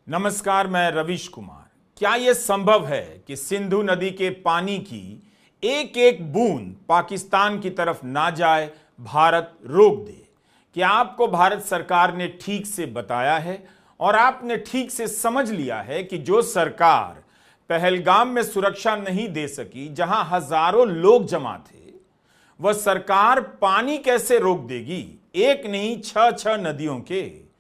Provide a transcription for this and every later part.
नमस्कार, मैं रविश कुमार। क्या यह संभव है कि सिंधु नदी के पानी की एक एक बूंद पाकिस्तान की तरफ ना जाए, भारत रोक दे? क्या आपको भारत सरकार ने ठीक से बताया है और आपने ठीक से समझ लिया है कि जो सरकार पहलगाम में सुरक्षा नहीं दे सकी, जहां हजारों लोग जमा थे, वह सरकार पानी कैसे रोक देगी? एक नहीं, छह नदियों के।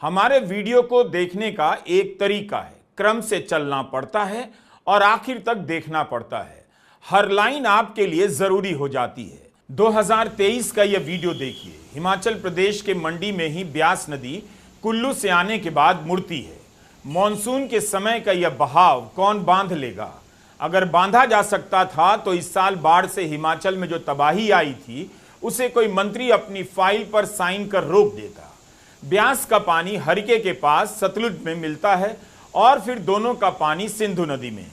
हमारे वीडियो को देखने का एक तरीका है, क्रम से चलना पड़ता है और आखिर तक देखना पड़ता है। हर लाइन आपके लिए जरूरी हो जाती है। 2023 का यह वीडियो देखिए। हिमाचल प्रदेश के मंडी में ही ब्यास नदी कुल्लू से आने के बाद मुड़ती है। मॉनसून के समय का यह बहाव कौन बांध लेगा? अगर बांधा जा सकता था तो इस साल बाढ़ से हिमाचल में जो तबाही आई थी, उसे कोई मंत्री अपनी फाइल पर साइन कर रोक देता। ब्यास का पानी हरिके के पास सतलुज में मिलता है और फिर दोनों का पानी सिंधु नदी में।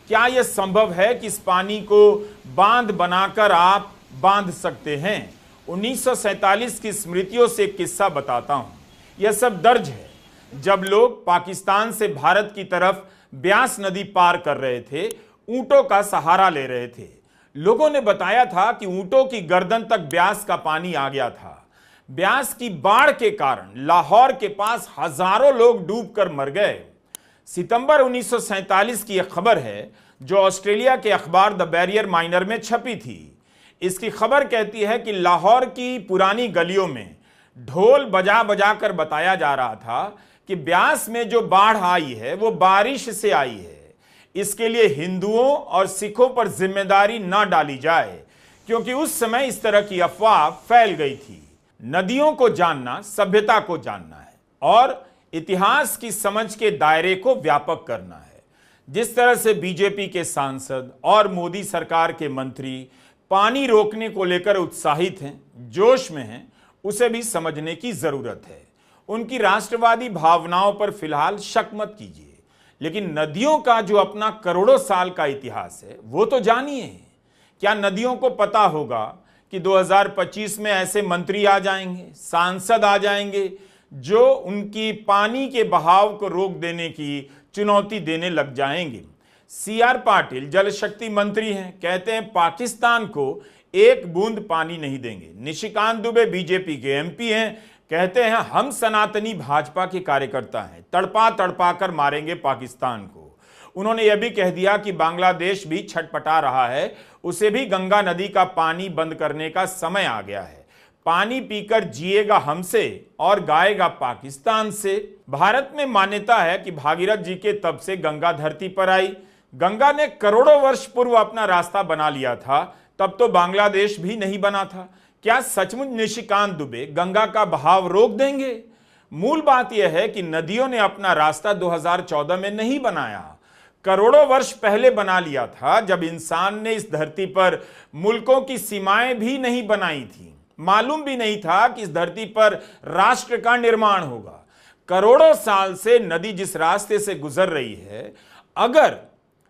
क्या यह संभव है कि इस पानी को बांध बनाकर आप बांध सकते हैं? 1947 की स्मृतियों से एक किस्सा बताता हूं। यह सब दर्ज है जब लोग पाकिस्तान से भारत की तरफ ब्यास नदी पार कर रहे थे, ऊंटों का सहारा ले रहे थे। लोगों ने बताया था कि ऊंटों की गर्दन तक ब्यास का पानी आ गया था। ब्यास की बाढ़ के कारण लाहौर के पास हजारों लोग डूबकर मर गए। सितंबर 1947 की यह खबर है जो ऑस्ट्रेलिया के अखबार द बैरियर माइनर में छपी थी। इसकी खबर कहती है कि लाहौर की पुरानी गलियों में ढोल बजा बजा कर बताया जा रहा था कि ब्यास में जो बाढ़ आई है वो बारिश से आई है। इसके लिए हिंदुओं और सिखों पर जिम्मेदारी न डाली जाए, क्योंकि उस समय इस तरह की अफवाह फैल गई थी। नदियों को जानना सभ्यता को जानना है और इतिहास की समझ के दायरे को व्यापक करना है। जिस तरह से बीजेपी के सांसद और मोदी सरकार के मंत्री पानी रोकने को लेकर उत्साहित हैं, जोश में हैं, उसे भी समझने की जरूरत है। उनकी राष्ट्रवादी भावनाओं पर फिलहाल शक मत कीजिए, लेकिन नदियों का जो अपना करोड़ों साल का इतिहास है वो तो जानिए। क्या नदियों को पता होगा कि 2025 में ऐसे मंत्री आ जाएंगे, सांसद आ जाएंगे जो उनकी पानी के बहाव को रोक देने की चुनौती देने लग जाएंगे? सीआर पाटिल जल शक्ति मंत्री हैं, कहते हैं पाकिस्तान को एक बूंद पानी नहीं देंगे। निशिकांत दुबे बीजेपी के एमपी हैं, कहते हैं हम सनातनी भाजपा के कार्यकर्ता हैं, तड़पा तड़पा कर मारेंगे पाकिस्तान को। उन्होंने यह भी कह दिया कि बांग्लादेश भी छटपटा रहा है, उसे भी गंगा नदी का पानी बंद करने का समय आ गया है। पानी पीकर जिएगा हमसे और गाएगा पाकिस्तान से। भारत में मान्यता है कि भागीरथ जी के तप से गंगा धरती पर आई। गंगा ने करोड़ों वर्ष पूर्व अपना रास्ता बना लिया था, तब तो बांग्लादेश भी नहीं बना था। क्या सचमुच निशिकांत दुबे गंगा का बहाव रोक देंगे? मूल बात यह है कि नदियों ने अपना रास्ता 2014 में नहीं बनाया, करोड़ों वर्ष पहले बना लिया था, जब इंसान ने इस धरती पर मुल्कों की सीमाएं भी नहीं बनाई थी। मालूम भी नहीं था कि इस धरती पर राष्ट्र का निर्माण होगा। करोड़ों साल से नदी जिस रास्ते से गुजर रही है, अगर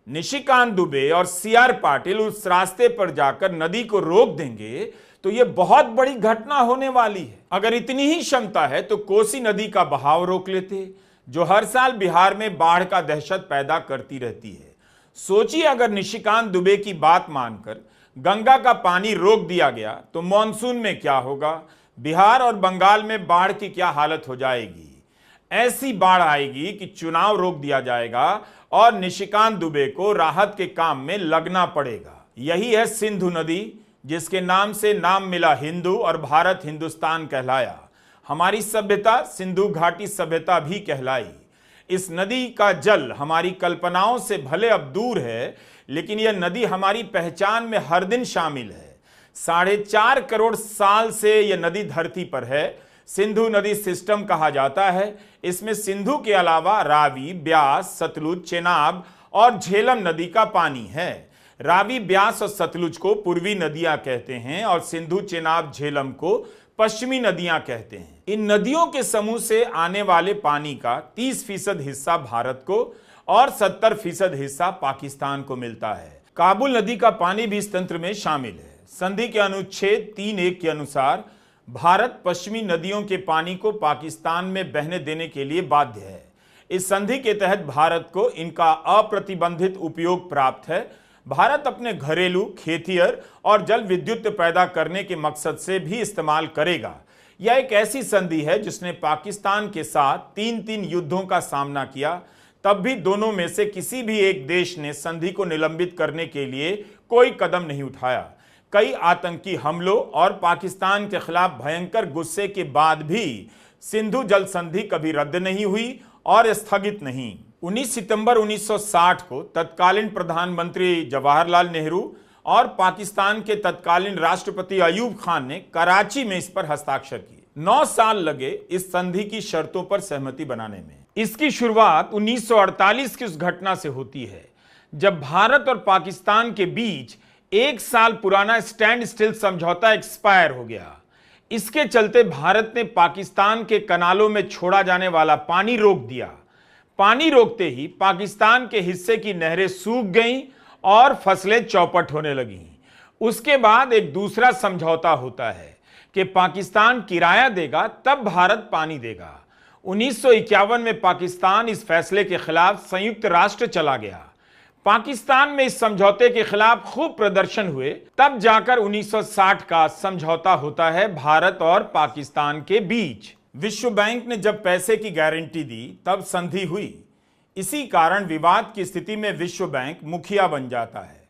निशिकांत दुबे और सीआर पाटिल उस रास्ते पर जाकर नदी को रोक देंगे तो यह बहुत बड़ी घटना होने वाली है। अगर इतनी ही क्षमता है तो कोसी नदी का बहाव रोक लेते, जो हर साल बिहार में बाढ़ का दहशत पैदा करती रहती है। सोचिए, अगर निशिकांत दुबे की बात मानकर गंगा का पानी रोक दिया गया तो मॉनसून में क्या होगा? बिहार और बंगाल में बाढ़ की क्या हालत हो जाएगी? ऐसी बाढ़ आएगी कि चुनाव रोक दिया जाएगा और निशिकांत दुबे को राहत के काम में लगना पड़ेगा। यही है सिंधु नदी, जिसके नाम से नाम मिला हिंदू और भारत हिंदुस्तान कहलाया। हमारी सभ्यता सिंधु घाटी सभ्यता भी कहलाई। इस नदी का जल हमारी कल्पनाओं से भले अब दूर है, लेकिन यह नदी हमारी पहचान में हर दिन शामिल है। 4.5 करोड़ साल से यह नदी धरती पर है। सिंधु नदी सिस्टम कहा जाता है। इसमें सिंधु के अलावा रावी, ब्यास, सतलुज, चेनाब और झेलम नदी का पानी है। रावी, ब्यास और सतलुज को पूर्वी नदियां कहते हैं और सिंधु, चेनाब, झेलम को पश्चिमी नदियां कहते हैं। इन नदियों के समूह से आने वाले पानी का 30% हिस्सा भारत को और 70% हिस्सा पाकिस्तान को मिलता है। काबुल नदी का पानी भी इस तंत्र में शामिल है। संधि के अनुच्छेद 3.1 के अनुसार भारत पश्चिमी नदियों के पानी को पाकिस्तान में बहने देने के लिए बाध्य है। इस संधि के तहत भारत को इनका अप्रतिबंधित उपयोग प्राप्त है। भारत अपने घरेलू, खेतिहर और जल विद्युत पैदा करने के मकसद से भी इस्तेमाल करेगा। यह एक ऐसी संधि है जिसने पाकिस्तान के साथ 3 युद्धों का सामना किया, तब भी दोनों में से किसी भी एक देश ने संधि को निलंबित करने के लिए कोई कदम नहीं उठाया। कई आतंकी हमलों और पाकिस्तान के खिलाफ भयंकर गुस्से के बाद भी सिंधु जल संधि कभी रद्द नहीं हुई और स्थगित नहीं। 19 सितंबर 1960 को तत्कालीन प्रधानमंत्री जवाहरलाल नेहरू और पाकिस्तान के तत्कालीन राष्ट्रपति अयूब खान ने कराची में इस पर हस्ताक्षर किए। 9 साल लगे इस संधि की शर्तों पर सहमति बनाने में। इसकी शुरुआत 1948 की उस घटना से होती है जब भारत और पाकिस्तान के बीच 1 साल पुराना स्टैंड स्टिल समझौता एक्सपायर हो गया। इसके चलते भारत ने पाकिस्तान के कनालों में छोड़ा जाने वाला पानी रोक दिया। पानी रोकते ही पाकिस्तान के हिस्से की नहरें सूख गईं और फसलें चौपट होने लगीं। उसके बाद एक दूसरा समझौता होता है कि पाकिस्तान किराया देगा तब भारत पानी देगा। 1951 में पाकिस्तान इस फैसले के खिलाफ संयुक्त राष्ट्र चला गया। पाकिस्तान में इस समझौते के खिलाफ खूब प्रदर्शन हुए, तब जाकर 1960 का समझौता होता है भारत और पाकिस्तान के बीच। विश्व बैंक ने जब पैसे की गारंटी दी तब संधि हुई। इसी कारण विवाद की स्थिति में विश्व बैंक मुखिया बन जाता है।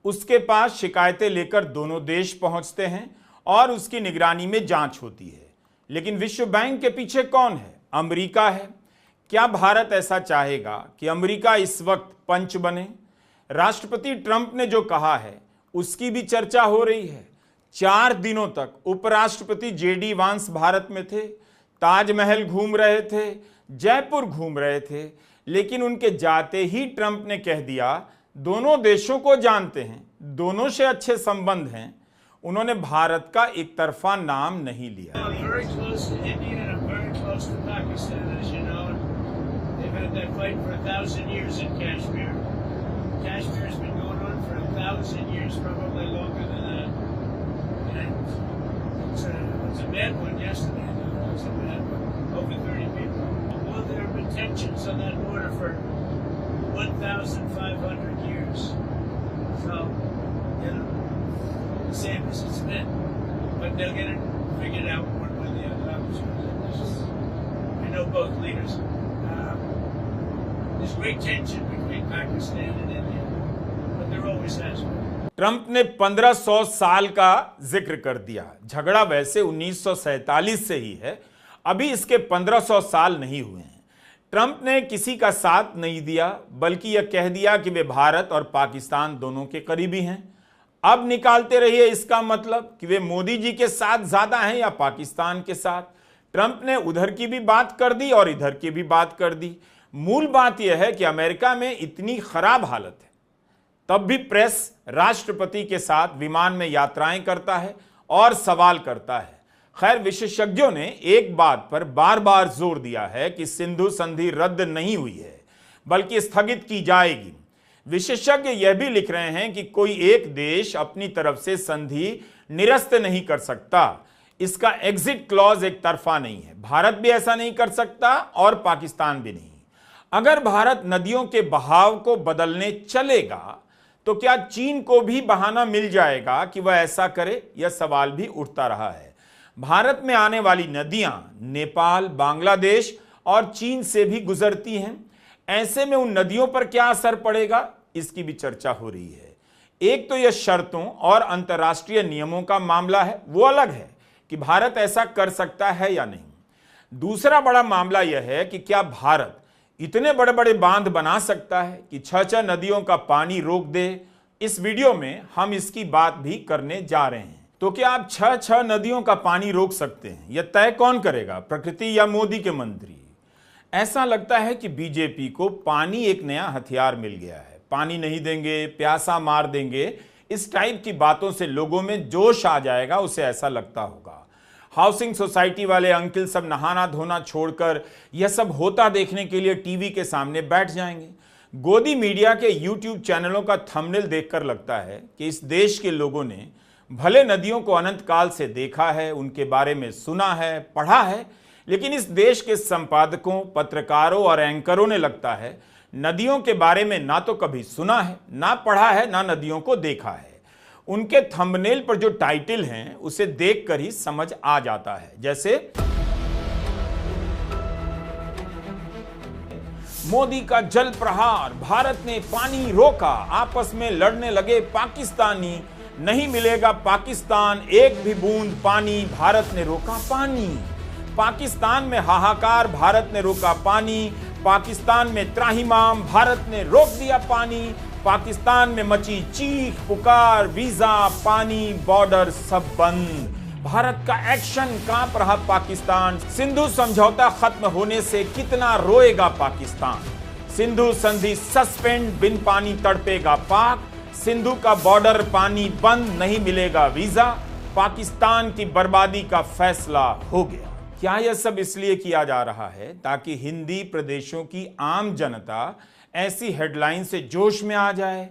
उसके पास शिकायतें लेकर दोनों देश पहुंचते हैं और उसकी निगरानी में जांच होती है। लेकिन विश्व बैंक के पीछे कौन है? अमेरिका है। क्या भारत ऐसा चाहेगा कि अमेरिका इस वक्त पंच बने? राष्ट्रपति ट्रंप ने जो कहा है उसकी भी चर्चा हो रही है। 4 दिनों तक उपराष्ट्रपति जेडी वांस भारत में थे, ताजमहल घूम रहे थे, जयपुर घूम रहे थे, लेकिन उनके जाते ही ट्रंप ने कह दिया दोनों देशों को जानते हैं, दोनों से अच्छे संबंध हैं। उन्होंने भारत का एक तरफा नाम नहीं लिया। Kashmir has been going on for 1,000 years, probably longer than that. And it's a bad one yesterday. It was a bad one. Over 30 people. Well, there have been tensions on that border for 1,500 years. So, you know, the same as it's been. But they'll get it figured out one way or the other. I'm sure. I know both leaders. There's great tension between Pakistan and India, but there always has been. Trump ने 1500 साल का जिक्र कर दिया। झगड़ा वैसे 1947 से ही है, अभी इसके 1500 साल नहीं हुए हैं। ट्रंप ने किसी का साथ नहीं दिया, बल्कि यह कह दिया कि वे भारत और पाकिस्तान दोनों के करीबी हैं। अब निकालते रहिए इसका मतलब कि वे मोदी जी के साथ ज्यादा हैं या पाकिस्तान के साथ। ट्रंप ने उधर की भी बात कर दी और इधर की भी बात कर दी। मूल बात यह है कि अमेरिका में इतनी खराब हालत है, तब भी प्रेस राष्ट्रपति के साथ विमान में यात्राएं करता है और सवाल करता है। खैर, विशेषज्ञों ने एक बात पर बार बार जोर दिया है कि सिंधु संधि रद्द नहीं हुई है, बल्कि स्थगित की जाएगी। विशेषज्ञ यह भी लिख रहे हैं कि कोई एक देश अपनी तरफ से संधि निरस्त नहीं कर सकता। इसका एग्जिट क्लॉज एक तरफा नहीं है। भारत भी ऐसा नहीं कर सकता और पाकिस्तान भी नहीं। अगर भारत नदियों के बहाव को बदलने चलेगा तो क्या चीन को भी बहाना मिल जाएगा कि वह ऐसा करे? यह सवाल भी उठता रहा है। भारत में आने वाली नदियां नेपाल, बांग्लादेश और चीन से भी गुजरती हैं। ऐसे में उन नदियों पर क्या असर पड़ेगा, इसकी भी चर्चा हो रही है। एक तो यह शर्तों और अंतर्राष्ट्रीय नियमों का मामला है, वो अलग है कि भारत ऐसा कर सकता है या नहीं। दूसरा बड़ा मामला यह है कि क्या भारत इतने बड़े बड़े बांध बना सकता है कि 6 नदियों का पानी रोक दे। इस वीडियो में हम इसकी बात भी करने जा रहे हैं। तो क्या आप 6 नदियों का पानी रोक सकते हैं? यह तय कौन करेगा, प्रकृति या मोदी के मंत्री? ऐसा लगता है कि बीजेपी को पानी एक नया हथियार मिल गया है। पानी नहीं देंगे, प्यासा मार देंगे, इस टाइप की बातों से लोगों में जोश आ जाएगा, उसे ऐसा लगता होगा। हाउसिंग सोसाइटी वाले अंकल सब नहाना धोना छोड़कर यह सब होता देखने के लिए टीवी के सामने बैठ जाएंगे। गोदी मीडिया के यूट्यूब चैनलों का थंबनेल देखकर लगता है कि इस देश के लोगों ने भले नदियों को अनंत काल से देखा है, उनके बारे में सुना है, पढ़ा है, लेकिन इस देश के संपादकों, पत्रकारों और एंकरों ने लगता है नदियों के बारे में ना तो कभी सुना है, ना पढ़ा है, ना नदियों को देखा है। उनके थंबनेल पर जो टाइटल हैं उसे देखकर ही समझ आ जाता है, जैसे मोदी का जल प्रहार, भारत ने पानी रोका, आपस में लड़ने लगे पाकिस्तानी, नहीं मिलेगा पाकिस्तान एक भी बूंद पानी, भारत ने रोका पानी। पाकिस्तान में हाहाकार, भारत ने रोका पानी। पाकिस्तान में त्राहिमाम, भारत ने रोक दिया पानी। पाकिस्तान में मची चीख पुकार, वीजा, पानी, बॉर्डर सब बंद। भारत का एक्शन कांप रहा पाकिस्तान। सिंधु समझौता खत्म होने से कितना रोएगा पाकिस्तान। सिंधु संधि सस्पेंड, बिन पानी तड़पेगा पाक। सिंधु का बॉर्डर पानी बंद, नहीं मिलेगा वीजा। पाकिस्तान की बर्बादी का फैसला हो गया। क्या यह सब इसलिए किया जा रहा है ताकि हिंदी प्रदेशों की आम जनता ऐसी हेडलाइन से जोश में आ जाए?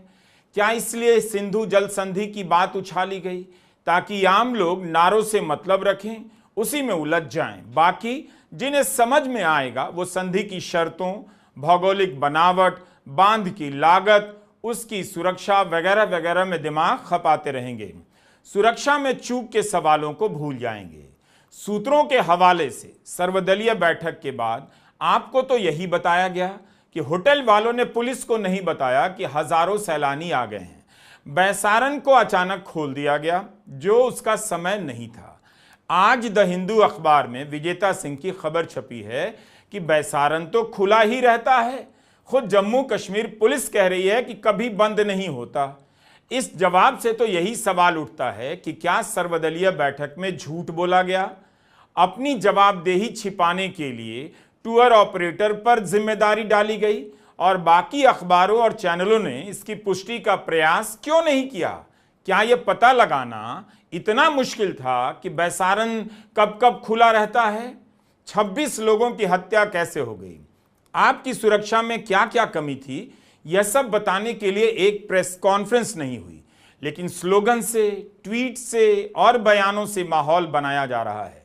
क्या इसलिए सिंधु जल संधि की बात उछाली गई ताकि आम लोग नारों से मतलब रखें, उसी में उलझ जाएं? बाकी जिन्हें समझ में आएगा वो संधि की शर्तों, भौगोलिक बनावट, बांध की लागत, उसकी सुरक्षा वगैरह वगैरह में दिमाग खपाते रहेंगे। सुरक्षा में चूक के सवालों को भूल जाएंगे। सूत्रों के हवाले से सर्वदलीय बैठक के बाद आपको तो यही बताया गया कि होटल वालों ने पुलिस को नहीं बताया कि हजारों सैलानी आ गए हैं। बैसारन को अचानक खोल दिया गया, जो उसका समय नहीं था। आज द हिंदू अखबार में विजेता सिंह की खबर छपी है कि बैसारन तो खुला ही रहता है। खुद जम्मू कश्मीर पुलिस कह रही है कि कभी बंद नहीं होता। इस जवाब से तो यही सवाल उठता है कि क्या सर्वदलीय बैठक में झूठ बोला गया? अपनी जवाबदेही छिपाने के लिए टूर ऑपरेटर पर जिम्मेदारी डाली गई और बाकी अखबारों और चैनलों ने इसकी पुष्टि का प्रयास क्यों नहीं किया? क्या यह पता लगाना इतना मुश्किल था कि बैसारन कब कब खुला रहता है? 26 लोगों की हत्या कैसे हो गई? आपकी सुरक्षा में क्या क्या कमी थी? यह सब बताने के लिए एक प्रेस कॉन्फ्रेंस नहीं हुई, लेकिन स्लोगन से, ट्वीट से और बयानों से माहौल बनाया जा रहा है।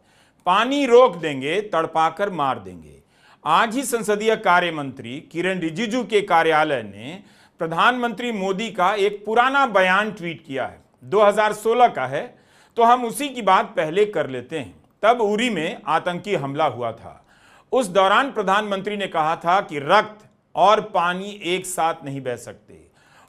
पानी रोक देंगे, तड़पाकर मार देंगे। आज ही संसदीय कार्य मंत्री किरण रिजिजू के कार्यालय ने प्रधानमंत्री मोदी का एक पुराना बयान ट्वीट किया है, 2016 का है, तो हम उसी की बात पहले कर लेते हैं। तब उरी में आतंकी हमला हुआ था। उस दौरान प्रधानमंत्री ने कहा था कि रक्त और पानी एक साथ नहीं बह सकते।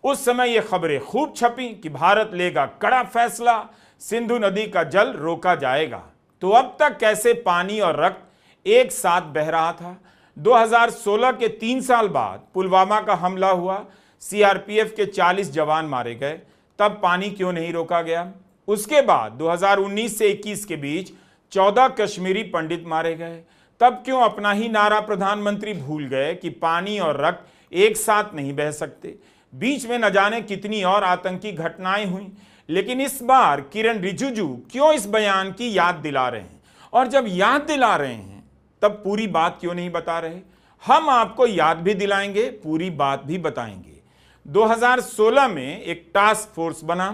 उस समय ये खबरें खूब छपी कि भारत लेगा कड़ा फैसला, सिंधु नदी का जल रोका जाएगा। तो अब तक कैसे पानी और रक्त एक साथ बह रहा था? 2016 के 3 साल बाद पुलवामा का हमला हुआ, सीआरपीएफ के 40 जवान मारे गए, तब पानी क्यों नहीं रोका गया? उसके बाद 2019 से 21 के बीच 14 कश्मीरी पंडित मारे गए, तब क्यों अपना ही नारा प्रधानमंत्री भूल गए कि पानी और रक्त एक साथ नहीं बह सकते? बीच में न जाने कितनी और आतंकी घटनाएं हुई, लेकिन इस बार किरण रिजिजू क्यों इस बयान की याद दिला रहे हैं? और जब याद दिला रहे हैं तब पूरी बात क्यों नहीं बता रहे? हम आपको याद भी दिलाएंगे, पूरी बात भी बताएंगे। 2016 में एक टास्क फोर्स बना,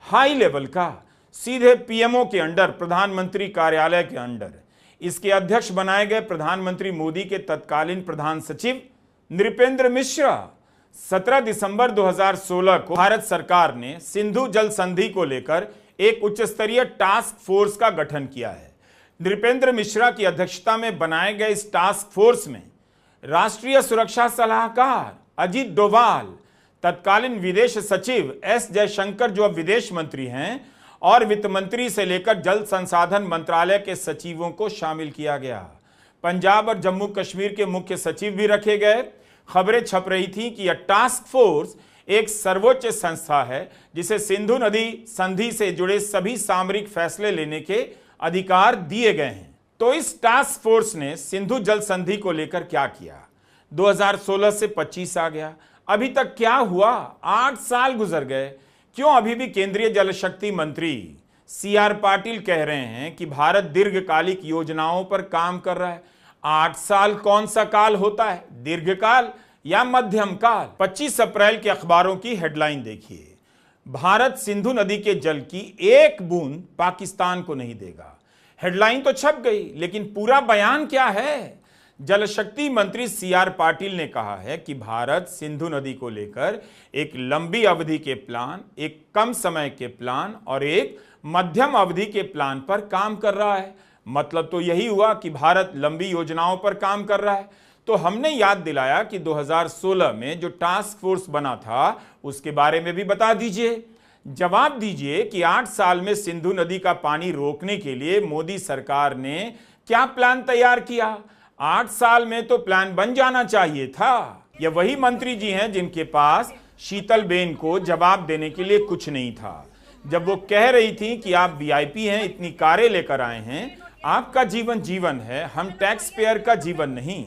हाई लेवल का, सीधे पीएमओ के अंडर, प्रधानमंत्री कार्यालय के अंडर। इसके अध्यक्ष बनाए गए प्रधानमंत्री मोदी के तत्कालीन प्रधान सचिव नृपेंद्र मिश्रा। 17 दिसंबर 2016 को भारत सरकार ने सिंधु जल संधि को लेकर एक उच्च स्तरीय टास्क फोर्स का गठन किया है। नृपेंद्र मिश्रा की अध्यक्षता में बनाए गए इस टास्क फोर्स में राष्ट्रीय सुरक्षा सलाहकार अजीत डोभाल, तत्कालीन विदेश सचिव एस जयशंकर जो अब विदेश मंत्री हैं, और वित्त मंत्री से लेकर जल संसाधन मंत्रालय के सचिवों को शामिल किया गया। पंजाब और जम्मू कश्मीर के मुख्य सचिव भी रखे गए। खबरें छप रही थी कि यह टास्क फोर्स एक सर्वोच्च संस्था है जिसे सिंधु नदी संधि से जुड़े सभी सामरिक फैसले लेने के अधिकार दिए गए हैं। तो इस टास्क फोर्स ने सिंधु जल संधि को लेकर क्या किया? 2016 से 25 आ गया, अभी तक क्या हुआ? 8 साल गुजर गए। क्यों अभी भी केंद्रीय जल शक्ति मंत्री सीआर पाटिल कह रहे हैं कि भारत दीर्घकालिक योजनाओं पर काम कर रहा है? 8 साल कौन सा काल होता है, दीर्घकाल या मध्यम काल? 25 अप्रैल के अखबारों की हेडलाइन देखिए, भारत सिंधु नदी के जल की एक बूंद पाकिस्तान को नहीं देगा। हेडलाइन तो छप गई, लेकिन पूरा बयान क्या है? जल शक्ति मंत्री सीआर पाटिल ने कहा है कि भारत सिंधु नदी को लेकर एक लंबी अवधि के प्लान, एक कम समय के प्लान और एक मध्यम अवधि के प्लान पर काम कर रहा है। मतलब तो यही हुआ कि भारत लंबी योजनाओं पर काम कर रहा है। तो हमने याद दिलाया कि 2016 में जो टास्क फोर्स बना था उसके बारे में भी बता दीजिए। जवाब दीजिए कि 8 साल में सिंधु नदी का पानी रोकने के लिए मोदी सरकार ने क्या प्लान तैयार किया? 8 साल में तो प्लान बन जाना चाहिए था। ये वही मंत्री जी हैं जिनके पास शीतलबेन को जवाब देने के लिए कुछ नहीं था जब वो कह रही थी कि आप वीआईपी हैं, इतनी कारें लेकर आए हैं, आपका जीवन जीवन है, हम टैक्स पेयर का जीवन नहीं।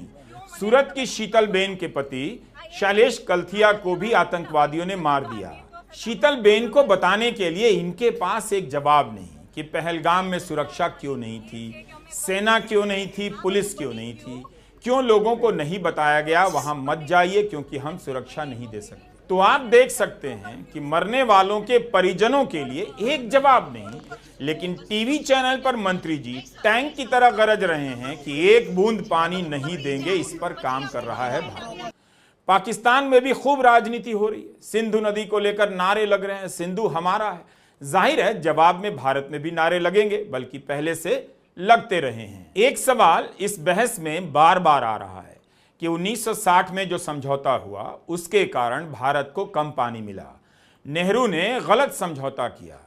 सूरत की शीतलबेन के पति शैलेश कलथिया को भी आतंकवादियों ने मार दिया। शीतलबेन को बताने के लिए इनके पास एक जवाब नहीं कि पहलगाम में सुरक्षा क्यों नहीं थी, सेना क्यों नहीं थी, पुलिस क्यों नहीं थी, क्यों लोगों को नहीं बताया गया वहां मत जाइए क्योंकि हम सुरक्षा नहीं दे सकते। तो आप देख सकते हैं कि मरने वालों के परिजनों के लिए एक जवाब नहीं, लेकिन टीवी चैनल पर मंत्री जी टैंक की तरह गरज रहे हैं कि एक बूंद पानी नहीं देंगे। इस पर काम कर रहा है भारत। पाकिस्तान में भी खूब राजनीति हो रही है, सिंधु नदी को लेकर नारे लग रहे हैं, सिंधु हमारा है। जाहिर है जवाब में भारत में भी नारे लगेंगे, बल्कि पहले से लगते रहे हैं। एक सवाल इस बहस में बार बार आ रहा है कि 1960 में जो समझौता हुआ उसके कारण भारत को कम पानी मिला। नेहरू ने गलत समझौता किया।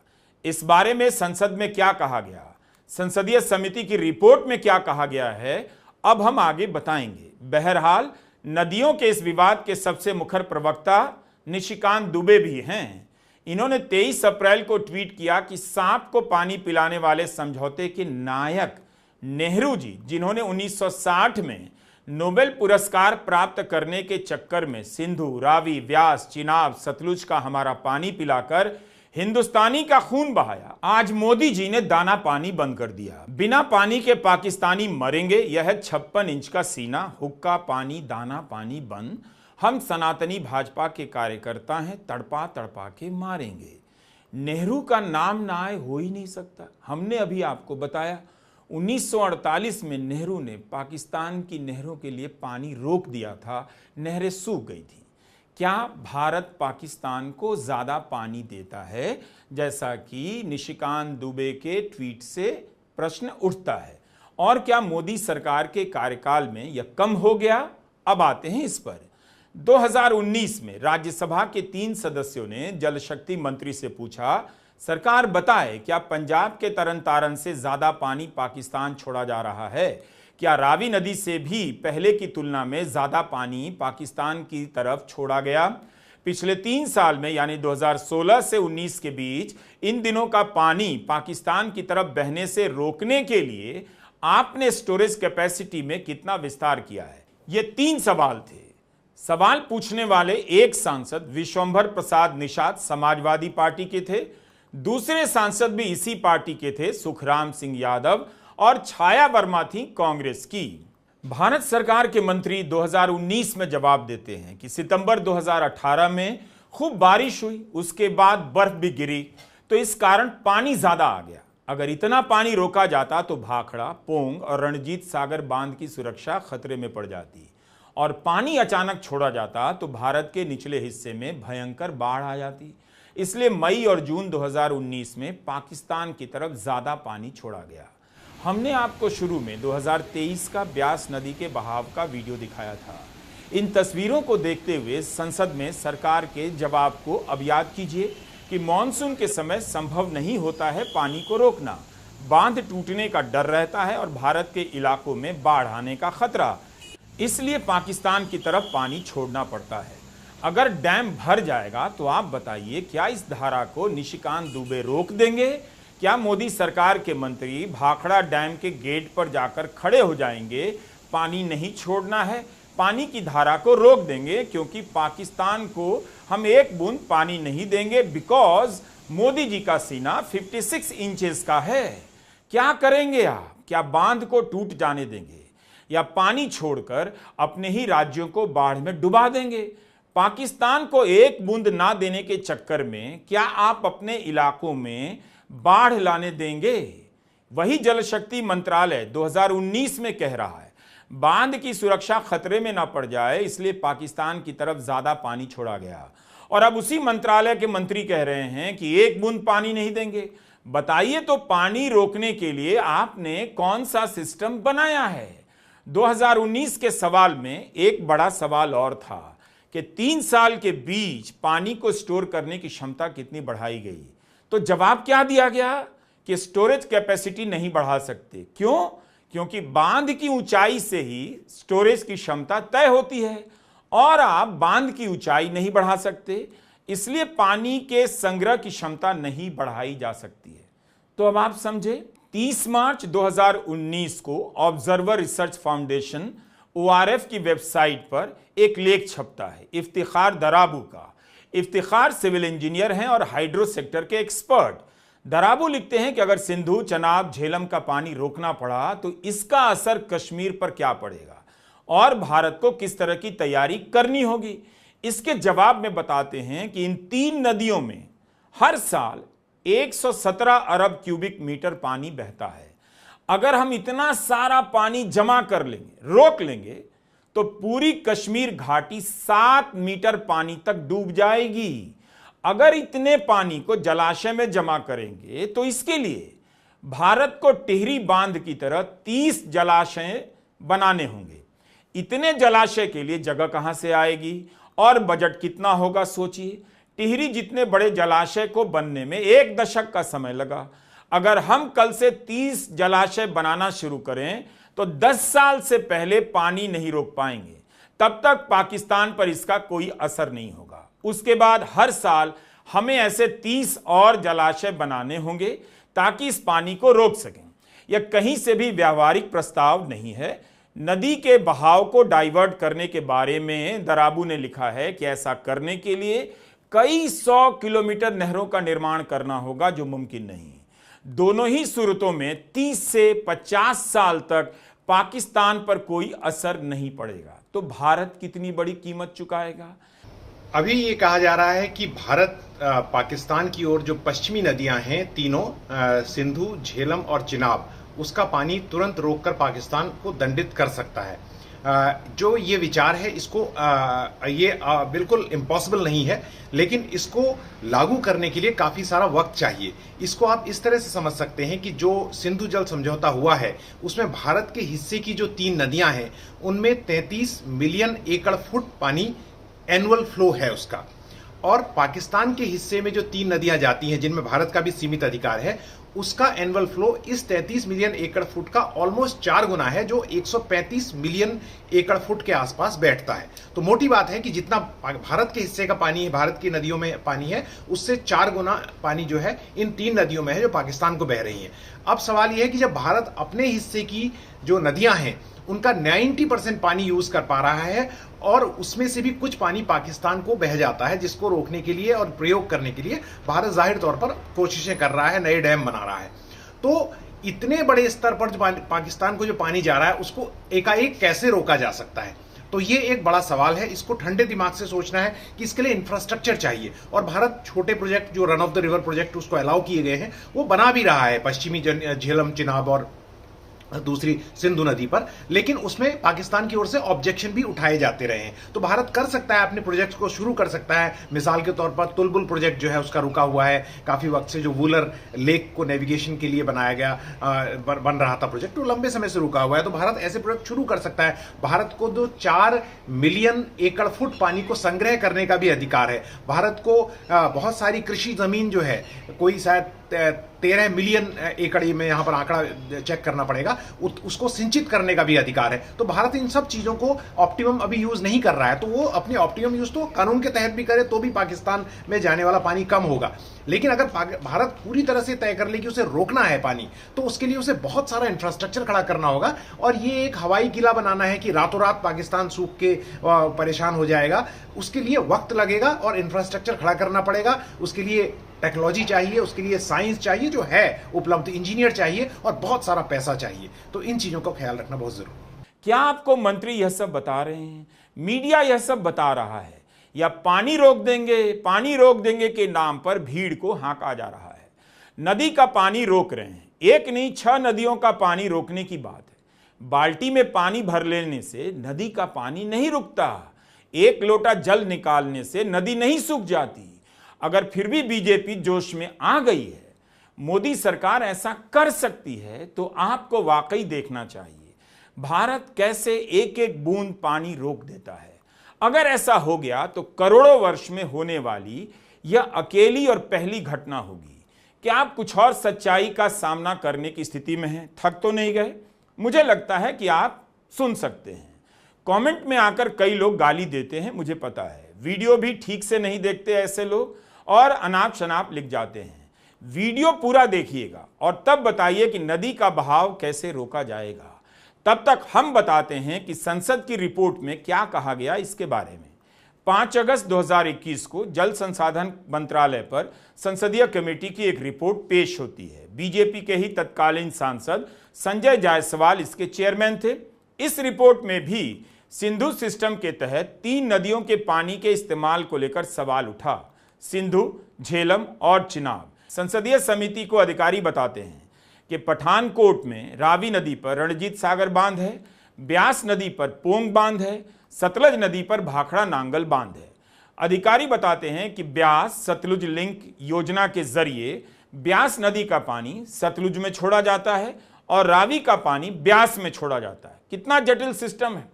इस बारे में संसद में क्या कहा गया, संसदीय समिति की रिपोर्ट में क्या कहा गया है, अब हम आगे बताएंगे। बहरहाल नदियों के इस विवाद के सबसे मुखर प्रवक्ता निशिकांत दुबे भी हैं। इन्होंने 23 अप्रैल को ट्वीट किया कि सांप को पानी पिलाने वाले समझौते के नायक नेहरू जी, जिन्होंने 1960 में नोबेल पुरस्कार प्राप्त करने के चक्कर में सिंधु, रावी, व्यास, चिनाब, सतलुज का हमारा पानी पिलाकर हिंदुस्तानी का खून बहाया, आज मोदी जी ने दाना पानी बंद कर दिया। बिना पानी के पाकिस्तानी मरेंगे, यह 56 इंच का सीना, हुक्का पानी, दाना पानी बंद। हम सनातनी भाजपा के कार्यकर्ता हैं, तड़पा तड़पा के मारेंगे। नेहरू का नाम ना आए हो ही नहीं सकता। हमने अभी आपको बताया 1948 में नेहरू ने पाकिस्तान की नहरों के लिए पानी रोक दिया था, नहरें सूख गई थी। क्या भारत पाकिस्तान को ज्यादा पानी देता है, जैसा कि निशिकांत दुबे के ट्वीट से प्रश्न उठता है? और क्या मोदी सरकार के कार्यकाल में यह कम हो गया? अब आते हैं इस पर। 2019 में राज्यसभा के 3 सदस्यों ने जल शक्ति मंत्री से पूछा, सरकार बताए क्या पंजाब के तरन तारन से ज्यादा पानी पाकिस्तान छोड़ा जा रहा है? क्या रावी नदी से भी पहले की तुलना में ज्यादा पानी पाकिस्तान की तरफ छोड़ा गया? पिछले 3 साल में यानी 2016 से 19 के बीच इन दिनों का पानी पाकिस्तान की तरफ बहने से रोकने के लिए आपने स्टोरेज कैपेसिटी में कितना विस्तार किया है? ये 3 सवाल थे। सवाल पूछने वाले एक सांसद विश्वंभर प्रसाद निषाद समाजवादी पार्टी के थे, दूसरे सांसद भी इसी पार्टी के थे, सुखराम सिंह यादव, और छाया वर्मा थी कांग्रेस की। भारत सरकार के मंत्री 2019 में जवाब देते हैं कि सितंबर 2018 में खूब बारिश हुई, उसके बाद बर्फ भी गिरी, तो इस कारण पानी ज्यादा आ गया। अगर इतना पानी रोका जाता तो भाखड़ा, पोंग और रणजीत सागर बांध की सुरक्षा खतरे में पड़ जाती, और पानी अचानक छोड़ा जाता तो भारत के निचले हिस्से में भयंकर बाढ़ आ जाती। इसलिए मई और जून 2019 में पाकिस्तान की तरफ ज्यादा पानी छोड़ा गया। हमने आपको शुरू में 2023 का ब्यास नदी के बहाव का वीडियो दिखाया था। इन तस्वीरों को देखते हुए संसद में सरकार के जवाब को अब याद कीजिए कि मॉनसून के समय संभव नहीं होता है पानी को रोकना, बांध टूटने का डर रहता है और भारत के इलाकों में बाढ़ आने का खतरा, इसलिए पाकिस्तान की तरफ पानी छोड़ना पड़ता है। अगर डैम भर जाएगा तो आप बताइए, क्या इस धारा को निशिकांत दुबे रोक देंगे? क्या मोदी सरकार के मंत्री भाखड़ा डैम के गेट पर जाकर खड़े हो जाएंगे, पानी नहीं छोड़ना है, पानी की धारा को रोक देंगे क्योंकि पाकिस्तान को हम एक बूंद पानी नहीं देंगे बिकॉज मोदी जी का सीना 56 इंचेस का है? क्या करेंगे आप? क्या बांध को टूट जाने देंगे या पानी छोड़कर अपने ही राज्यों को बाढ़ में डुबा देंगे? पाकिस्तान को एक बूंद ना देने के चक्कर में क्या आप अपने इलाकों में बाढ़ लाने देंगे? वही जल शक्ति मंत्रालय 2019 में कह रहा है बांध की सुरक्षा खतरे में ना पड़ जाए, इसलिए पाकिस्तान की तरफ ज्यादा पानी छोड़ा गया। और अब उसी मंत्रालय के मंत्री कह रहे हैं कि एक बूंद पानी नहीं देंगे। बताइए तो पानी रोकने के लिए आपने कौन सा सिस्टम बनाया है? 2019 के सवाल में एक बड़ा सवाल और था कि 3 साल के बीच पानी को स्टोर करने की क्षमता कितनी बढ़ाई गई। तो जवाब क्या दिया गया कि स्टोरेज कैपेसिटी नहीं बढ़ा सकते। क्यों? क्योंकि बांध की ऊंचाई से ही स्टोरेज की क्षमता तय होती है और आप बांध की ऊंचाई नहीं बढ़ा सकते, इसलिए पानी के संग्रह की क्षमता नहीं बढ़ाई जा सकती है। तो अब आप समझे, 30 मार्च 2019 को ऑब्जर्वर रिसर्च फाउंडेशन ORF की वेबसाइट पर एक लेख छपता है इफ्तिखार दराबू का। इफ्तिखार सिविल इंजीनियर हैं और हाइड्रो सेक्टर के एक्सपर्ट। दराबू लिखते हैं कि अगर सिंधु, चनाब, झेलम का पानी रोकना पड़ा तो इसका असर कश्मीर पर क्या पड़ेगा और भारत को किस तरह की तैयारी करनी होगी। इसके जवाब में बताते हैं कि इन 3 नदियों में हर साल 117 अरब क्यूबिक मीटर पानी बहता है। अगर हम इतना सारा पानी जमा कर लेंगे, रोक लेंगे, तो पूरी कश्मीर घाटी 7 मीटर पानी तक डूब जाएगी। अगर इतने पानी को जलाशय में जमा करेंगे तो इसके लिए भारत को टिहरी बांध की तरह 30 जलाशय बनाने होंगे। इतने जलाशय के लिए जगह कहां से आएगी और बजट कितना होगा सोचिए। टिहरी जितने बड़े जलाशय को बनने में 1 दशक का समय लगा। अगर हम कल से 30 जलाशय बनाना शुरू करें तो 10 साल से पहले पानी नहीं रोक पाएंगे। तब तक पाकिस्तान पर इसका कोई असर नहीं होगा। उसके बाद हर साल हमें ऐसे 30 और जलाशय बनाने होंगे ताकि इस पानी को रोक सकें। यह कहीं से भी व्यावहारिक प्रस्ताव नहीं है। नदी के बहाव को डाइवर्ट करने के बारे में दराबू ने लिखा है कि ऐसा करने के लिए कई 100 किलोमीटर नहरों का निर्माण करना होगा, जो मुमकिन नहीं। दोनों ही सूरतों में 30 से 50 साल तक पाकिस्तान पर कोई असर नहीं पड़ेगा। तो भारत कितनी बड़ी कीमत चुकाएगा? अभी ये कहा जा रहा है कि भारत पाकिस्तान की ओर जो पश्चिमी नदियां हैं तीनों, सिंधु, झेलम और चिनाब, उसका पानी तुरंत रोककर पाकिस्तान को दंडित कर सकता है। जो ये विचार है इसको बिल्कुल इम्पॉसिबल नहीं है, लेकिन इसको लागू करने के लिए काफी सारा वक्त चाहिए। इसको आप इस तरह से समझ सकते हैं कि जो सिंधु जल समझौता हुआ है उसमें भारत के हिस्से की जो 3 नदियां हैं उनमें 33 मिलियन एकड़ फुट पानी एनुअल फ्लो है उसका, और पाकिस्तान के हिस्से में जो 3 नदियां जाती हैं जिनमें भारत का भी सीमित अधिकार है उसका एनुअल फ्लो इस 33 मिलियन एकड़ फुट का ऑलमोस्ट 4 गुना है, जो 135 मिलियन एकड़ फुट के आसपास बैठता है। तो मोटी बात है कि जितना भारत के हिस्से का पानी है, भारत की नदियों में पानी है, उससे 4 गुना पानी जो है इन 3 नदियों में है जो पाकिस्तान को बह रही है। अब सवाल यह है कि जब भारत अपने हिस्से की जो नदियां हैं उनका 90% पानी यूज कर पा रहा है और उसमें से भी कुछ पानी पाकिस्तान को बह जाता है, जिसको रोकने के लिए और प्रयोग करने के लिए भारत जाहिर तौर पर कोशिशें कर रहा है, नए डैम बना रहा है। तो इतने बड़े स्तर पर जो पाकिस्तान को जो पानी जा रहा है उसको एकाएक कैसे रोका जा सकता है? तो ये एक बड़ा सवाल है। इसको ठंडे दिमाग से सोचना है कि इसके लिए इंफ्रास्ट्रक्चर चाहिए, और भारत छोटे प्रोजेक्ट जो run of the river project उसको अलाउ किए गए हैं वो बना भी रहा है पश्चिमी झेलम, चिनाब और दूसरी सिंधु नदी पर, लेकिन उसमें पाकिस्तान की ओर से ऑब्जेक्शन भी उठाए जाते रहे हैं। तो भारत कर सकता है, अपने प्रोजेक्ट्स को शुरू कर सकता है। मिसाल के तौर पर तुलबुल प्रोजेक्ट जो है उसका रुका हुआ है काफी वक्त से, जो वूलर लेक को नेविगेशन के लिए बनाया गया बन रहा था प्रोजेक्ट, वो लंबे समय से रुका हुआ है। तो भारत ऐसे प्रोजेक्ट शुरू कर सकता है। भारत को 4 मिलियन एकड़ फुट पानी को संग्रह करने का भी अधिकार है। भारत को बहुत सारी कृषि जमीन जो है, कोई शायद 13 मिलियन एकड़ में यहां पर आंकड़ा चेक करना पड़ेगा, उसको सिंचित करने का भी अधिकार है। तो भारत इन सब चीजों को ऑप्टिमम अभी यूज नहीं कर रहा है। तो वो अपने ऑप्टिमम यूज तो कानून के तहत भी करे तो भी पाकिस्तान में जाने वाला पानी कम होगा। लेकिन अगर भारत पूरी तरह से तय कर ले कि उसे रोकना है पानी, तो उसके लिए उसे बहुत सारा इंफ्रास्ट्रक्चर खड़ा करना होगा। और ये एक हवाई किला बनाना है कि रातों रात पाकिस्तान सूख के परेशान हो जाएगा, उसके लिए वक्त लगेगा और इंफ्रास्ट्रक्चर खड़ा करना पड़ेगा। उसके लिए टेक्नोलॉजी चाहिए, उसके लिए साइंस चाहिए जो है उपलब्ध, इंजीनियर चाहिए और बहुत सारा पैसा चाहिए। तो इन चीजों का ख्याल रखना बहुत जरूरी है। क्या आपको मंत्री यह सब बता रहे हैं, मीडिया यह सब बता रहा है, या पानी रोक देंगे के नाम पर भीड़ को हाँका जा रहा है? नदी का पानी रोक रहे हैं, एक नहीं 6 नदियों का पानी रोकने की बात है। बाल्टी में पानी भर लेने से नदी का पानी नहीं रुकता। एक लोटा जल निकालने से नदी नहीं सूख जाती। अगर फिर भी बीजेपी जोश में आ गई है, मोदी सरकार ऐसा कर सकती है, तो आपको वाकई देखना चाहिए भारत कैसे एक एक बूंद पानी रोक देता है। अगर ऐसा हो गया तो करोड़ों वर्ष में होने वाली यह अकेली और पहली घटना होगी। क्या आप कुछ और सच्चाई का सामना करने की स्थिति में हैं? थक तो नहीं गए? मुझे लगता है कि आप सुन सकते हैं। कमेंट में आकर कई लोग गाली देते हैं, मुझे पता है। वीडियो भी ठीक से नहीं देखते ऐसे लोग, और अनाप शनाप लिख जाते हैं। वीडियो पूरा देखिएगा और तब बताइए कि नदी का बहाव कैसे रोका जाएगा। तब तक हम बताते हैं कि संसद की रिपोर्ट में क्या कहा गया इसके बारे में। 5 अगस्त 2021 को जल संसाधन मंत्रालय पर संसदीय कमेटी की एक रिपोर्ट पेश होती है। बीजेपी के ही तत्कालीन सांसद संजय जायसवाल इसके चेयरमैन थे। इस रिपोर्ट में भी सिंधु सिस्टम के तहत 3 नदियों के पानी के इस्तेमाल को लेकर सवाल उठा, सिंधु, झेलम और चिनाब। संसदीय समिति को अधिकारी बताते हैं कि पठानकोट में रावी नदी पर रणजीत सागर बांध है, ब्यास नदी पर पोंग बांध है, सतलज नदी पर भाखड़ा नांगल बांध है। अधिकारी बताते हैं कि ब्यास सतलुज लिंक योजना के जरिए ब्यास नदी का पानी सतलुज में छोड़ा जाता है और रावी का पानी ब्यास में छोड़ा जाता है। कितना जटिल सिस्टम है।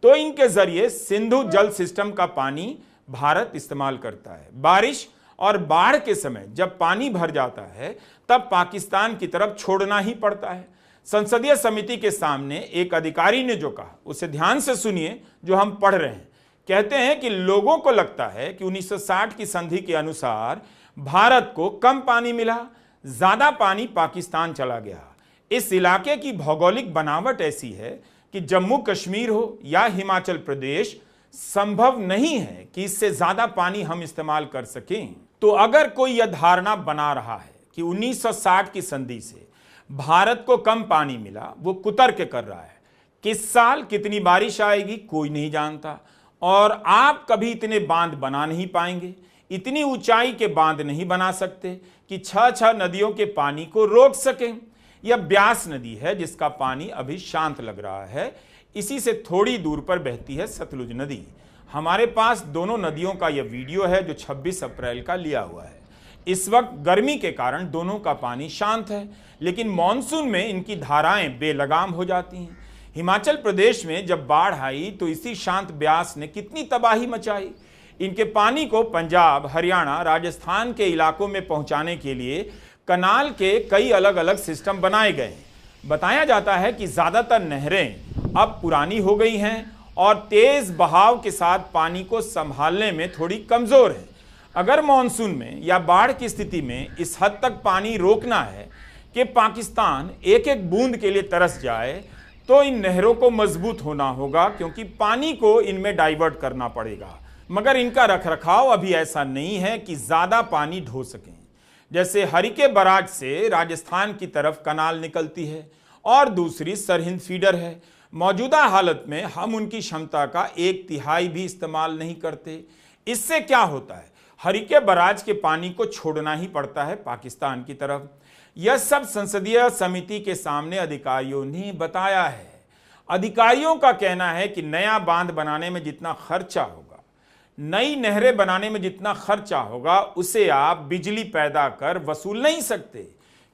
तो इनके जरिए सिंधु जल सिस्टम का पानी भारत इस्तेमाल करता है। बारिश और बाढ़ के समय जब पानी भर जाता है तब पाकिस्तान की तरफ छोड़ना ही पड़ता है। संसदीय समिति के सामने एक अधिकारी ने जो कहा उसे ध्यान से सुनिए, जो हम पढ़ रहे हैं। कहते हैं कि लोगों को लगता है कि 1960 की संधि के अनुसार भारत को कम पानी मिला, ज्यादा पानी पाकिस्तान चला गया। इस इलाके की भौगोलिक बनावट ऐसी है कि जम्मू कश्मीर हो या हिमाचल प्रदेश, संभव नहीं है कि इससे ज्यादा पानी हम इस्तेमाल कर सकें। तो अगर कोई यह धारणा बना रहा है कि 1960 की संधि से भारत को कम पानी मिला, वो कुतर्क कर रहा है। किस साल कितनी बारिश आएगी कोई नहीं जानता, और आप कभी इतने बांध बना नहीं पाएंगे, इतनी ऊंचाई के बांध नहीं बना सकते कि 6 नदियों के पानी को रोक सकें। यह ब्यास नदी है जिसका पानी अभी शांत लग रहा है। इसी से थोड़ी दूर पर बहती है सतलुज नदी। हमारे पास दोनों नदियों का यह वीडियो है जो 26 अप्रैल का लिया हुआ है। इस वक्त गर्मी के कारण दोनों का पानी शांत है, लेकिन मॉनसून में इनकी धाराएं बेलगाम हो जाती हैं। हिमाचल प्रदेश में जब बाढ़ आई तो इसी शांत ब्यास ने कितनी तबाही मचाई। इनके पानी को पंजाब, हरियाणा, राजस्थान के इलाकों में पहुंचाने के लिए कनाल के कई अलग अलग सिस्टम बनाए गए। बताया जाता है कि ज्यादातर नहरें अब पुरानी हो गई हैं और तेज बहाव के साथ पानी को संभालने में थोड़ी कमजोर है। अगर मॉनसून में या बाढ़ की स्थिति में इस हद तक पानी रोकना है कि पाकिस्तान एक एक बूंद के लिए तरस जाए, तो इन नहरों को मजबूत होना होगा, क्योंकि पानी को इनमें डाइवर्ट करना पड़ेगा। मगर इनका रखरखाव अभी ऐसा नहीं है कि ज्यादा पानी ढो सकें। जैसे हरिके बराज से राजस्थान की तरफ कनाल निकलती है और दूसरी सरहिंद फीडर है। मौजूदा हालत में हम उनकी क्षमता का 1/3 भी इस्तेमाल नहीं करते। इससे क्या होता है, हरिके बराज के पानी को छोड़ना ही पड़ता है पाकिस्तान की तरफ। यह सब संसदीय समिति के सामने अधिकारियों ने बताया है। अधिकारियों का कहना है कि नया बांध बनाने में जितना खर्चा होगा, नई नहरें बनाने में जितना खर्चा होगा, उसे आप बिजली पैदा कर वसूल नहीं सकते,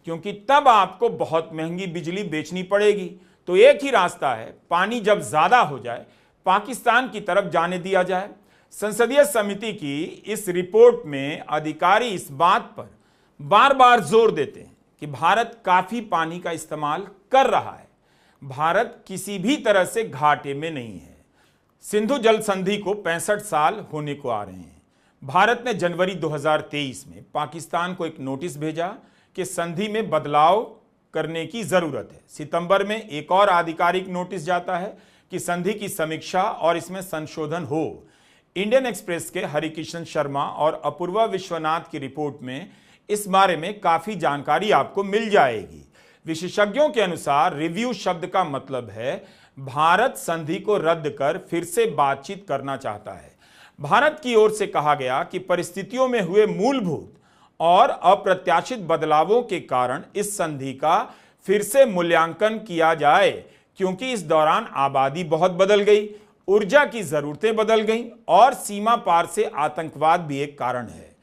क्योंकि तब आपको बहुत महंगी बिजली बेचनी पड़ेगी। तो एक ही रास्ता है, पानी जब ज्यादा हो जाए पाकिस्तान की तरफ जाने दिया जाए। संसदीय समिति की इस रिपोर्ट में अधिकारी इस बात पर बार बार जोर देते हैं कि भारत काफी पानी का इस्तेमाल कर रहा है। भारत किसी भी तरह से घाटे में नहीं है। सिंधु जल संधि को 65 साल होने को आ रहे हैं। भारत ने जनवरी 2023 में पाकिस्तान को एक नोटिस भेजा कि संधि में बदलाव करने की जरूरत है। सितंबर में एक और आधिकारिक नोटिस जाता है कि संधि की समीक्षा और इसमें संशोधन हो। इंडियन एक्सप्रेस के हरिकिशन शर्मा और अपूर्वा विश्वनाथ की रिपोर्ट में इस बारे में काफी जानकारी आपको मिल जाएगी। विशेषज्ञों के अनुसार रिव्यू शब्द का मतलब है भारत संधि को रद्द कर फिर से बातचीत करना चाहता है। भारत की ओर से कहा गया कि परिस्थितियों में हुए मूलभूत और अप्रत्याशित बदलावों के कारण इस संधि का फिर से मूल्यांकन किया जाए, क्योंकि इस दौरान आबादी बहुत बदल गई, ऊर्जा की जरूरतें बदल गईं और सीमा पार से आतंकवाद भी एक कारण है।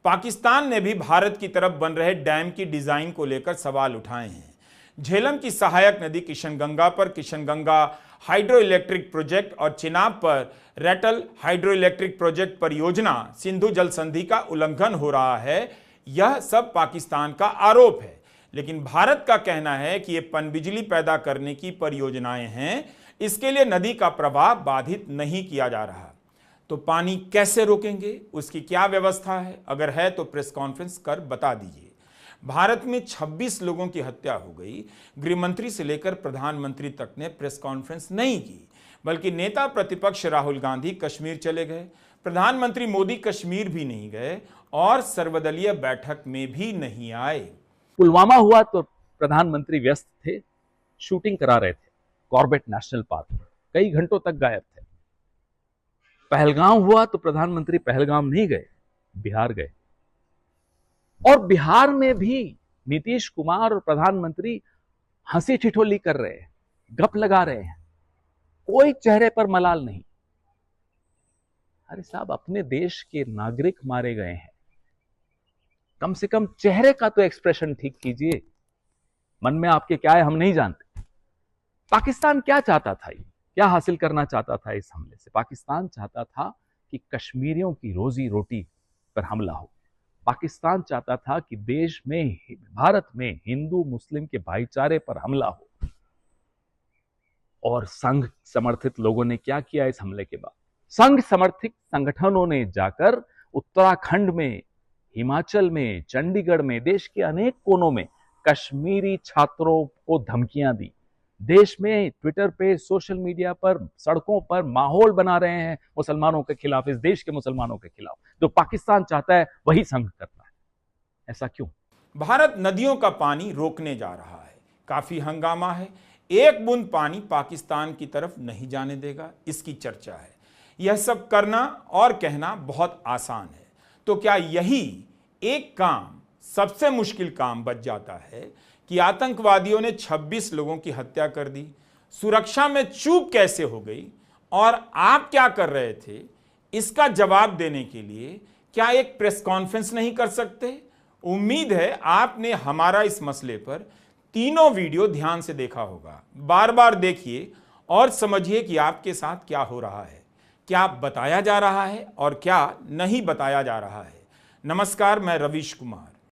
पाकिस्तान ने भी भारत की तरफ बन रहे डैम की डिजाइन को लेकर सवाल उठाए हैं। झेलम की सहायक नदी किशनगंगा पर किशनगंगा हाइड्रो इलेक्ट्रिक प्रोजेक्ट और चिनाब पर रैटल हाइड्रो इलेक्ट्रिक प्रोजेक्ट परियोजना सिंधु जल संधि का उल्लंघन हो रहा है, यह सब पाकिस्तान का आरोप है। लेकिन भारत का कहना है कि ये पनबिजली पैदा करने की परियोजनाएं हैं, इसके लिए नदी का प्रवाह बाधित नहीं किया जा रहा। तो पानी कैसे रोकेंगे, उसकी क्या व्यवस्था है? अगर है तो प्रेस कॉन्फ्रेंस कर बता दीजिए। भारत में 26 लोगों की हत्या हो गई, गृहमंत्री से लेकर प्रधानमंत्री तक ने प्रेस कॉन्फ्रेंस नहीं की, बल्कि नेता प्रतिपक्ष राहुल गांधी कश्मीर चले गए, प्रधानमंत्री मोदी कश्मीर भी नहीं गए और सर्वदलीय बैठक में भी नहीं आए। पुलवामा हुआ तो प्रधानमंत्री व्यस्त थे, शूटिंग करा रहे थे कॉर्बेट नेशनल पार्क में, कई घंटों तक गायब थे। पहलगाम हुआ तो प्रधानमंत्री पहलगाम नहीं गए, बिहार गए। और बिहार में भी नीतीश कुमार और प्रधानमंत्री हंसी ठिठोली कर रहे हैं, गप लगा रहे हैं, कोई चेहरे पर मलाल नहीं। अरे साहब, अपने देश के नागरिक मारे गए हैं, कम से कम चेहरे का तो एक्सप्रेशन ठीक कीजिए। मन में आपके क्या है हम नहीं जानते। पाकिस्तान क्या चाहता था, क्या हासिल करना चाहता था इस हमले से? पाकिस्तान चाहता था कि कश्मीरियों की रोजी रोटी पर हमला हो। पाकिस्तान चाहता था कि देश में, भारत में हिंदू मुस्लिम के भाईचारे पर हमला हो। और संघ समर्थित लोगों ने क्या किया इस हमले के बाद? संघ समर्थित संगठनों ने जाकर उत्तराखंड में, हिमाचल में, चंडीगढ़ में, देश के अनेक कोनों में कश्मीरी छात्रों को धमकियां दी। देश में ट्विटर पे, सोशल मीडिया पर, सड़कों पर माहौल बना रहे हैं मुसलमानों के खिलाफ, इस देश के मुसलमानों के खिलाफ। जो पाकिस्तान चाहता है वही संघ करता है। ऐसा क्यों? भारत नदियों का पानी रोकने जा रहा है, काफी हंगामा है, एक बूंद पानी पाकिस्तान की तरफ नहीं जाने देगा, इसकी चर्चा है। यह सब करना और कहना बहुत आसान है, तो क्या यही एक काम सबसे मुश्किल काम बच जाता है कि आतंकवादियों ने 26 लोगों की हत्या कर दी? सुरक्षा में चूक कैसे हो गई और आप क्या कर रहे थे, इसका जवाब देने के लिए क्या एक प्रेस कॉन्फ्रेंस नहीं कर सकते? उम्मीद है आपने हमारा इस मसले पर तीनों वीडियो ध्यान से देखा होगा। बार बार देखिए और समझिए कि आपके साथ क्या हो रहा है, क्या बताया जा रहा है और क्या नहीं बताया जा रहा है। नमस्कार, मैं रवीश कुमार।